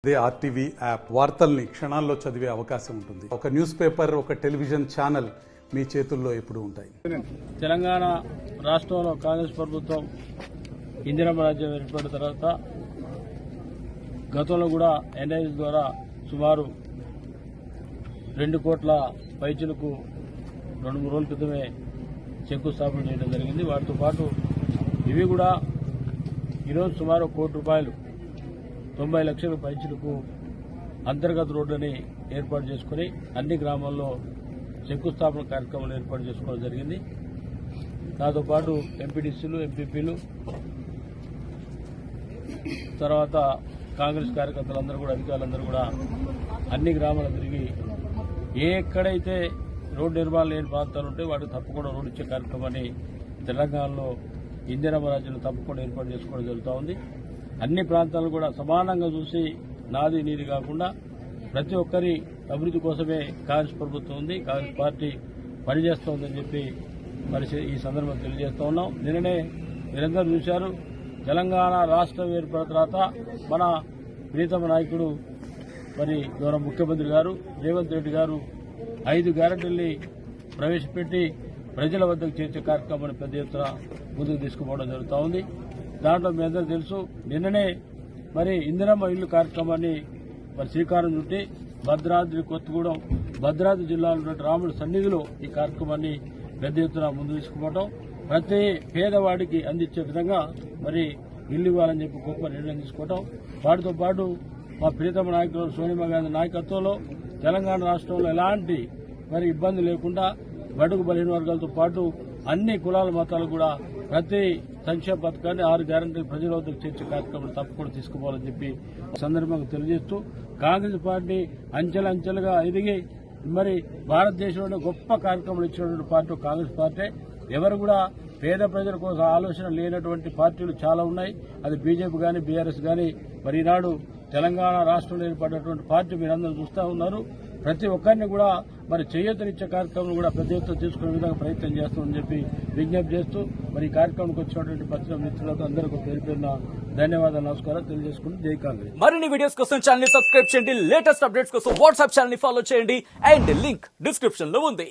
అదే RTV app వార్తల్ని క్షణాల్లో చదివే అవకాశం ఉంటుంది. ఒక న్యూస్ పేపర్, ఒక టెలివిజన్ ఛానల్ మీ చేతుల్లో ఎప్పుడూ ఉంటాయి. తెలంగాణ రాష్ట్రంలో కాంగ్రెస్ ప్రభుత్వం ఇందిరమ్మ రాజ్యం ఏర్పడిన తర్వాత గతంలో కూడా ఎన్ఐఎస్ ద్వారా సుమారు 2 కోట్ల పైచులకు 2-3 రోజుల క్రితమే శంకుస్థాపన చేయడం జరిగింది. వాటితో పాటు ఇవి కూడా ఈరోజు సుమారు ₹1 కోటి 90 లక్షల పైచులకు అంతర్గత రోడ్లని ఏర్పాటు చేసుకుని అన్ని గ్రామాల్లో శంకుస్థాపన కార్యక్రమాలు ఏర్పాటు చేసుకోవడం జరిగింది. దాంతో పాటు ఎంపీటీసీలు, ఎంపీపీలు, తర్వాత కాంగ్రెస్ కార్యకర్తలందరూ కూడా, అధికారులందరూ కూడా అన్ని గ్రామాలు తిరిగి ఎక్కడైతే రోడ్డు నిర్మాణం లేని ప్రాంతాలు ఉంటే వాటికి తప్పకుండా రోడ్డు ఇచ్చే కార్యక్రమాన్ని తెలంగాణలో ఇందిరమ్మ రాజ్యంలో తప్పకుండా ఏర్పాటు చేసుకోవడం జరుగుతూ ఉంది. అన్ని ప్రాంతాలను కూడా సమానంగా చూసి నాది నీది కాకుండా ప్రతి ఒక్కరి అభివృద్ధి కోసమే కాంగ్రెస్ ప్రభుత్వం ఉంది, కాంగ్రెస్ పార్టీ పనిచేస్తోందని చెప్పి మరి ఈ సందర్భంగా తెలియజేస్తూ ఉన్నాం. నిన్ననే మీరందరూ చూశారు, తెలంగాణ రాష్ట్రం ఏర్పడిన తర్వాత మన ప్రీతమ నాయకుడు మరి గౌరవ ముఖ్యమంత్రి గారు రేవంత్ రెడ్డి గారు 5 గ్యారెంటీల్ని ప్రవేశపెట్టి ప్రజల వద్దకు చేర్చే కార్యక్రమాన్ని పెద్ద ఎత్తున ముందుకు తీసుకుపోవడం జరుగుతూ ఉంది. దాంట్లో మీ అందరూ తెలుసు, నిన్ననే మరి ఇందిరమ్మ ఇల్లు కార్యక్రమాన్ని మరి శ్రీకారం చుట్టి భద్రాద్రి కొత్తగూడెం, భద్రాద్రి జిల్లాలో రాముడి సన్నిధిలో ఈ కార్యక్రమాన్ని పెద్ద ఎత్తున ముందు తీసుకుపోవడం, ప్రతి పేదవాడికి అందించే విధంగా మరి ఇల్లు ఇవ్వాలని చెప్పి గొప్ప నిర్ణయం తీసుకోవడం, వాటితో పాటు మా ప్రీతమ నాయకులు సోనియా గాంధీ నాయకత్వంలో తెలంగాణ రాష్ట్రంలో ఎలాంటి మరి ఇబ్బంది లేకుండా బడుగు బలహీన వర్గాలతో పాటు అన్ని కులాల మతాలు కూడా ప్రతి సంక్షేమ పథకాన్ని 6 గ్యారెంటీ ప్రజల వద్దకు చేర్చే కార్యక్రమం తప్పకుండా తీసుకుపోవాలని చెప్పి సందర్భంగా తెలియజేస్తూ, కాంగ్రెస్ పార్టీ అంచెలంచెలుగా ఎదిగి మరి భారతదేశంలో గొప్ప కార్యక్రమాలు ఇచ్చినటువంటి పార్టీ కాంగ్రెస్ పార్టీ. ఎవరు కూడా పేద ప్రజల కోసం ఆలోచన లేనటువంటి పార్టీలు చాలా ఉన్నాయి. అది బీజేపీ కానీ, బీఆర్ఎస్ కానీ. మరి ఈనాడు తెలంగాణ రాష్ట్రంలో ఏర్పడినటువంటి పార్టీ మీరందరూ చూస్తూ ఉన్నారు. ప్రతి ఒక్కరిని కూడా మరి చేయూతనిచ్చే కార్యక్రమం కూడా పెద్ద ఎత్తున తీసుకునే విధంగా ప్రయత్నం చేస్తామని చెప్పి విజ్ఞప్తి చేస్తూ మరి ఈ కార్యక్రమానికి వచ్చినటువంటి పత్రికా మిత్రులకు అందరికీ పేరుపేరున ధన్యవాదాలు, నమస్కారం తెలియజేసుకుంటూ జై కాంగ్రెస్. మరిన్ని వీడియోస్ కోసం ఛానల్ ని సబ్స్క్రైబ్ చేయండి, లేటెస్ట్ అప్డేట్స్ కోసం వాట్సాప్ ఛానల్ ని ఫాలో చేయండి అండ్ లింక్ డిస్క్రిప్షన్ లో ఉంది.